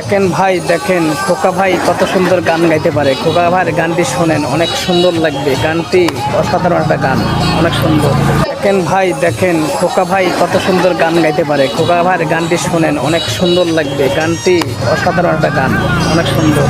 দেখেন ভাই, দেখেন খোকা ভাই কত সুন্দর গান গাইতে পারে। খোকা ভাইয়ের গানটি শোনেন, অনেক সুন্দর লাগবে। গানটি অসাধারণ একটা গান, অনেক সুন্দর। দেখেন ভাই, দেখেন খোকা ভাই কত সুন্দর গান গাইতে পারে। খোকা ভাইয়ের গানটি শোনেন, অনেক সুন্দর লাগবে। গানটি অসাধারণ একটা গান, অনেক সুন্দর।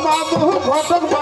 বাবু ঘটক